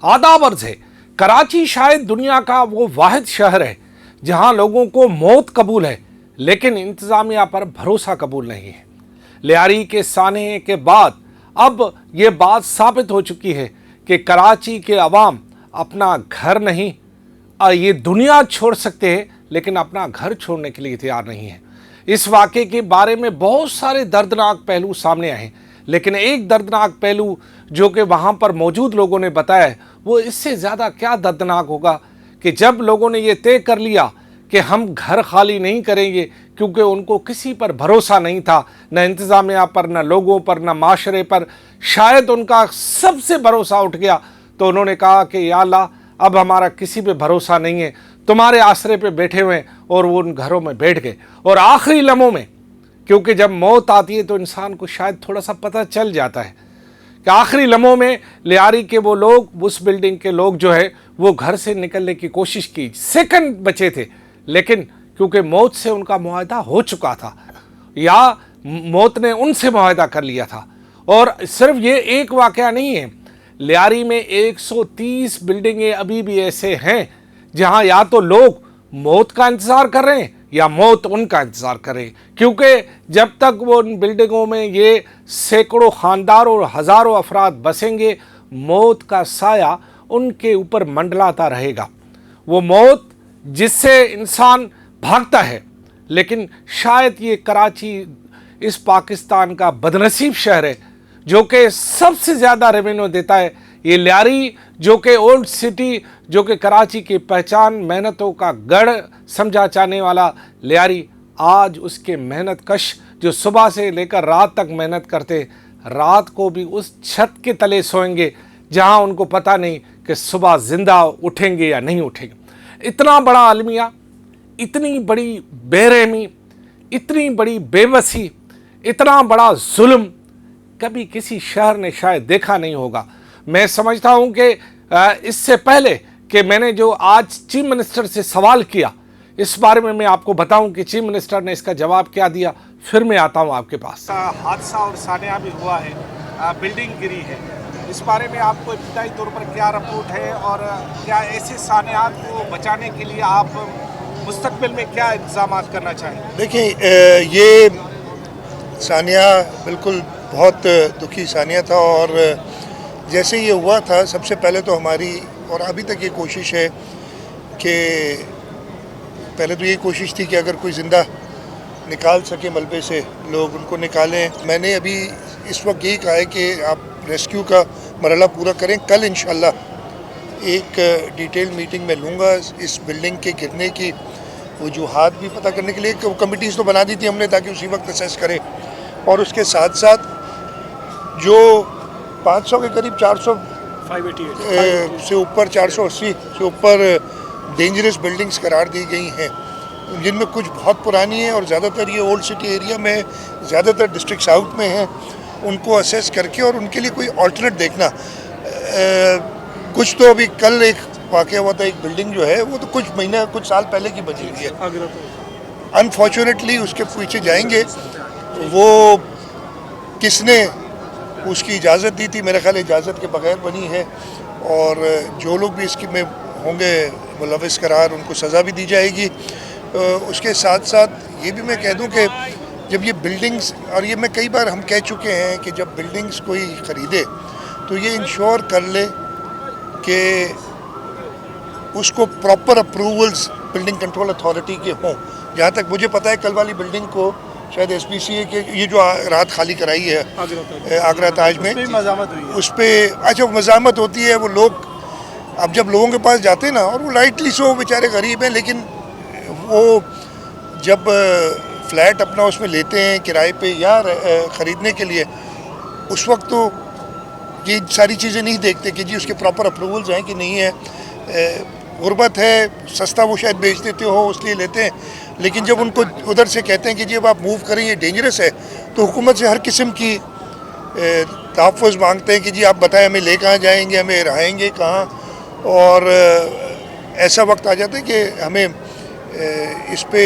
आदाब अर्ज है। कराची शायद दुनिया का वो वाहिद शहर है जहां लोगों को मौत कबूल है लेकिन इंतज़ामिया पर भरोसा कबूल नहीं है। लियारी के सानहे के बाद अब ये बात साबित हो चुकी है कि कराची के अवाम अपना घर नहीं ये दुनिया छोड़ सकते हैं लेकिन अपना घर छोड़ने के लिए तैयार नहीं है। इस वाक़े के बारे में बहुत सारे दर्दनाक पहलू सामने आए लेकिन एक दर्दनाक पहलू जो कि वहाँ पर मौजूद लोगों ने बताया है वो इससे ज़्यादा क्या दर्दनाक होगा कि जब लोगों ने ये तय कर लिया कि हम घर खाली नहीं करेंगे क्योंकि उनको किसी पर भरोसा नहीं था, न इंतज़ामिया पर, न लोगों पर, न माशरे पर, शायद उनका सबसे भरोसा उठ गया तो उन्होंने कहा कि या अल्लाह अब हमारा किसी पे भरोसा नहीं है, तुम्हारे आसरे पे बैठे हुए हैं। और वो उन घरों में बैठ गए और आखिरी लम्हों में, क्योंकि जब मौत आती है तो इंसान को शायद थोड़ा सा पता चल जाता है कि आखिरी लम्हों में लियारी के वो लोग, उस बिल्डिंग के लोग जो है वो घर से निकलने की कोशिश की, सेकंड बचे थे लेकिन क्योंकि मौत से उनका मुआहदा हो चुका था या मौत ने उनसे मुआहदा कर लिया था। और सिर्फ ये एक वाक़या नहीं है, लियारी में 130 बिल्डिंगें अभी भी ऐसे हैं जहां या तो लोग मौत का इंतज़ार कर रहे हैं या मौत उनका इंतज़ार कर रहे हैं, क्योंकि जब तक वो उन बिल्डिंगों में ये सैकड़ों ख़ानदार और हज़ारों अफराद बसेंगे मौत का साया उनके ऊपर मंडलाता रहेगा। वो मौत जिससे इंसान भागता है, लेकिन शायद ये कराची इस पाकिस्तान का बदनसीब शहर है जो कि सबसे ज़्यादा रेवेन्यू देता है। ये लियारी जो कि ओल्ड सिटी, जो कि कराची की पहचान, मेहनतों का गढ़ समझा जाने वाला लियारी, आज उसके मेहनत कश जो सुबह से लेकर रात तक मेहनत करते, रात को भी उस छत के तले सोएंगे जहां उनको पता नहीं कि सुबह ज़िंदा उठेंगे या नहीं उठेंगे। इतना बड़ा अलमिया, इतनी बड़ी बेरहमी, इतनी बड़ी बेबसी, इतना बड़ा जुल्म कभी किसी शहर ने शायद देखा नहीं होगा। मैं समझता हूं कि इससे पहले कि मैंने जो आज चीफ मिनिस्टर से सवाल किया इस बारे में मैं आपको बताऊं कि चीफ मिनिस्टर ने इसका जवाब क्या दिया, फिर मैं आता हूं आपके पास। हादसा और सान्या भी हुआ है, बिल्डिंग गिरी है, इस बारे में आपको इब्तदाई तौर पर क्या रिपोर्ट है और क्या ऐसे सान्यात को बचाने के लिए आप मुस्तकबिल में क्या इंतजाम करना चाहेंगे? देखिए, ये सान्या बिल्कुल बहुत दुखी सान्या था और जैसे ये हुआ था सबसे पहले तो हमारी और अभी तक ये कोशिश है कि पहले तो ये कोशिश थी कि अगर कोई ज़िंदा निकाल सके मलबे से लोग उनको निकालें। मैंने अभी इस वक्त यही कहा है कि आप रेस्क्यू का मरहला पूरा करें। कल इंशाल्लाह एक डिटेल मीटिंग में लूँगा इस बिल्डिंग के गिरने की वजूहात भी पता करने के लिए। कमिटीज़ तो बना दी थी हमने ताकि उसी वक्त असेस करें और उसके साथ साथ जो 500 के करीब 400 से ऊपर 480 से ऊपर डेंजरस बिल्डिंग्स करार दी गई हैं जिनमें कुछ बहुत पुरानी है और ज़्यादातर ये ओल्ड सिटी एरिया में, ज़्यादातर डिस्ट्रिक्ट साउथ में हैं, उनको असेस करके और उनके लिए कोई ऑल्टरनेट देखना। कुछ तो अभी कल एक वाक़या हुआ था, एक बिल्डिंग जो है वो तो कुछ साल पहले की बची हुई है, अनफॉर्चुनेटली उसके पीछे जाएंगे। वो किसने उसकी इजाज़त दी थी, मेरे ख्याल इजाज़त के बगैर बनी है और जो लोग भी इसकी में होंगे मुलविस करार उनको सज़ा भी दी जाएगी। उसके साथ साथ ये भी मैं कह दूं कि जब ये बिल्डिंग्स, और ये मैं कई बार हम कह चुके हैं कि जब बिल्डिंग्स कोई ख़रीदे तो ये इंश्योर कर ले कि उसको proper approvals building control authority के हों। जहाँ तक मुझे पता है कल वाली बिल्डिंग को शायद SPCA के ये जो रात खाली कराई है आगरा ताज में, उस पर अच्छा मज़ामत होती है। वो लोग अब जब लोगों के पास जाते हैं ना, और वो राइटली सो बेचारे गरीब हैं, लेकिन वो जब फ्लैट अपना उसमें लेते हैं किराए पे या ख़रीदने के लिए, उस वक्त तो ये सारी चीज़ें नहीं देखते कि जी उसके प्रॉपर अप्रूवल्स हैं कि नहीं है। गुर्बत है, सस्ता वो शायद बेच देते हो इसलिए लेते हैं, लेकिन जब उनको उधर से कहते हैं कि जी अब आप मूव करें ये डेंजरस है, तो हुकूमत से हर किस्म की तहफ़्फ़ुज़ मांगते हैं कि जी आप बताएं हमें ले कहाँ जाएंगे, हमें रहेंगे कहाँ। और ऐसा वक्त आ जाता है कि हमें इस पे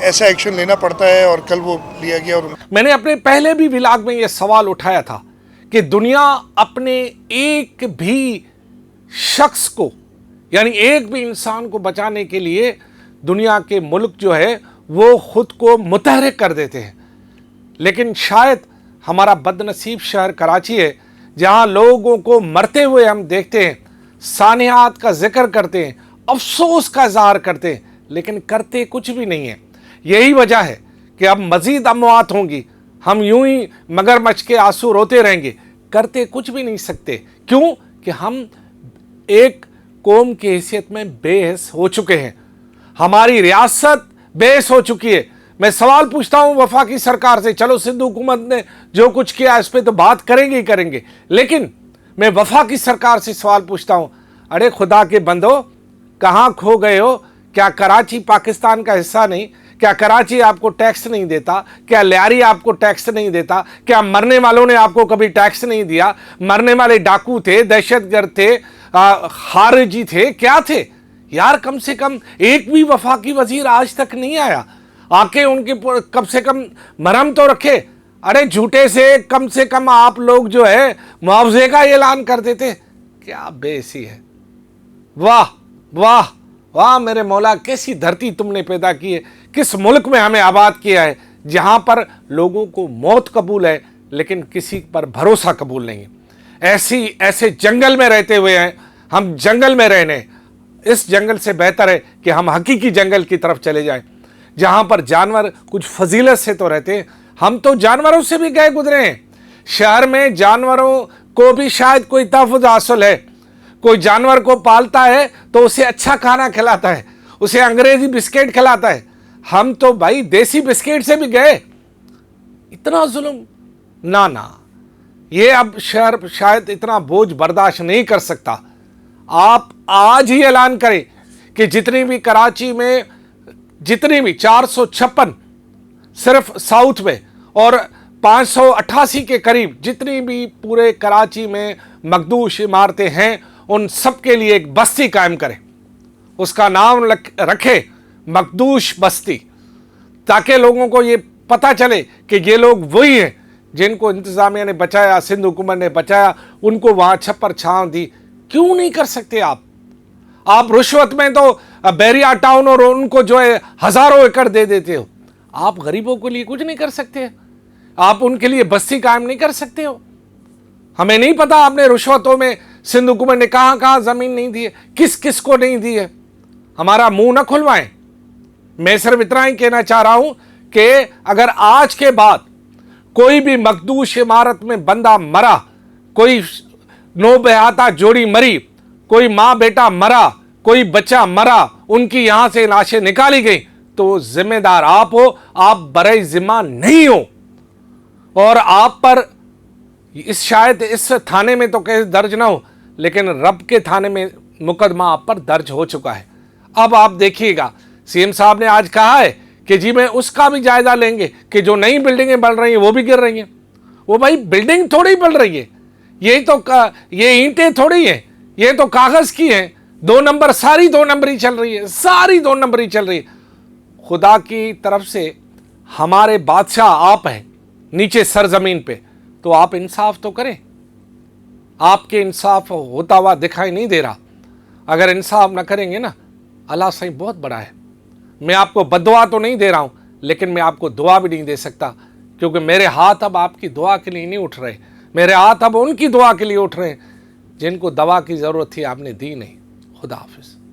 ऐसा एक्शन लेना पड़ता है और कल वो लिया गया। और मैंने अपने पहले भी व्लॉग में ये सवाल उठाया था कि दुनिया अपने एक भी शख्स को यानी एक भी इंसान को बचाने के लिए दुनिया के मुल्क जो है वो खुद को मुतहरिक कर देते हैं। लेकिन शायद हमारा बदनसीब शहर कराची है जहां लोगों को मरते हुए हम देखते हैं, सानियात का जिक्र करते हैं, अफसोस का इजहार करते हैं, लेकिन करते कुछ भी नहीं है। यही वजह है कि अब मज़ीद अमवात होंगी, हम यूं ही मगरमच्छ के आंसू रोते रहेंगे, करते कुछ भी नहीं सकते। क्यों? कि हम एक कौम की हैसियत में बेहस हो चुके हैं, हमारी रियासत बेहस हो चुकी है। मैं सवाल पूछता हूं वफाकी सरकार से, चलो सिंधु हुकूमत ने जो कुछ किया इस पर तो बात करेंगे ही करेंगे, लेकिन मैं वफाकी सरकार से सवाल पूछता हूं, अरे खुदा के बंदो, कहाँ खो गए हो? क्या कराची पाकिस्तान का हिस्सा नहीं? क्या कराची आपको टैक्स नहीं देता? क्या लियारी आपको टैक्स नहीं देता? क्या मरने वालों ने आपको कभी टैक्स नहीं दिया? मरने वाले डाकू थे, दहशतगर्द थे, खारिजी थे, क्या थे यार? कम से कम एक भी वफाकी वजीर आज तक नहीं आया, आके उनकी कम से कम मरहम तो रखे। अरे झूठे से कम आप लोग जो है मुआवजे का ऐलान कर देते। क्या बेसी है। वाह वाह वाह मेरे मौला, कैसी धरती तुमने पैदा की है, किस मुल्क में हमें आबाद किया है जहां पर लोगों को मौत कबूल है लेकिन किसी पर भरोसा कबूल नहीं है। ऐसे जंगल में रहते हुए हैं हम, जंगल में रहने, इस जंगल से बेहतर है कि हम हकीकी जंगल की तरफ चले जाएं जहां पर जानवर कुछ फजीलत से तो रहते हैं। हम तो जानवरों से भी गए गुजरे हैं। शहर में जानवरों को भी शायद कोई तहफ़्फ़ुज़ हासिल है, कोई जानवर को पालता है तो उसे अच्छा खाना खिलाता है, उसे अंग्रेजी बिस्किट खिलाता है। हम तो भाई देसी बिस्किट से भी गए। इतना जुल्म ना, ये अब शहर शायद इतना बोझ बर्दाश्त नहीं कर सकता। आप आज ही ऐलान करें कि जितनी भी कराची में, जितनी भी 456 सिर्फ साउथ में और 588 के करीब जितनी भी पूरे कराची में मखदूश इमारतें हैं, उन सब के लिए एक बस्ती कायम करें, उसका नाम रखे मखदूश बस्ती, ताकि लोगों को ये पता चले कि ये लोग वही हैं जिनको इंतज़ामिया ने बचाया, सिंध हुकूमत ने बचाया, उनको वहाँ छप्पर छांव दी। क्यों नहीं कर सकते आप रुश्वत में तो बैरिया टाउन और उनको जो है हज़ारों एकड़ दे देते हो। आप गरीबों के लिए कुछ नहीं कर सकते? आप उनके लिए बस्ती कायम नहीं कर सकते हो? हमें नहीं पता आपने रुश्वतों में सिंध हुकूमत ने कहाँ कहाँ ज़मीन नहीं दी है, किस किस को नहीं दी है। हमारा मुंह न खुलवाएं। मैं सिर्फ इतना ही कहना चाह रहा हूं कि अगर आज के बाद कोई भी मखदूश इमारत में बंदा मरा, कोई नौबहाता जोड़ी मरी, कोई माँ बेटा मरा, कोई बच्चा मरा, उनकी यहां से लाशें निकाली गई, तो जिम्मेदार आप हो, आप बरे जिम्मा नहीं हो। और आप पर शायद इस थाने में तो केस दर्ज ना हो, लेकिन रब के थाने में मुकदमा आप पर दर्ज हो चुका है। अब आप देखिएगा, सीएम साहब ने आज कहा है कि जी मैं उसका भी जायजा लेंगे कि जो नई बिल्डिंगें बन रही हैं वो भी गिर रही हैं। वो भाई बिल्डिंग थोड़ी बन रही है, ये ईंटें थोड़ी हैं, ये तो कागज की हैं। 2 नंबर, सारी 2 नंबरी चल रही है, सारी 2 नंबरी चल रही है। खुदा की तरफ से हमारे बादशाह आप हैं नीचे सरजमीन पे, तो आप इंसाफ तो करें। आपके इंसाफ होता हुआ दिखाई नहीं दे रहा। अगर इंसाफ ना करेंगे ना, अल्लाह सही बहुत बड़ा है। मैं आपको बद्दुआ तो नहीं दे रहा हूं, लेकिन मैं आपको दुआ भी नहीं दे सकता, क्योंकि मेरे हाथ अब आपकी दुआ के लिए नहीं उठ रहे। मेरे हाथ अब उनकी दुआ के लिए उठ रहे हैं जिनको दवा की ज़रूरत थी, आपने दी नहीं। खुदा हाफिज़।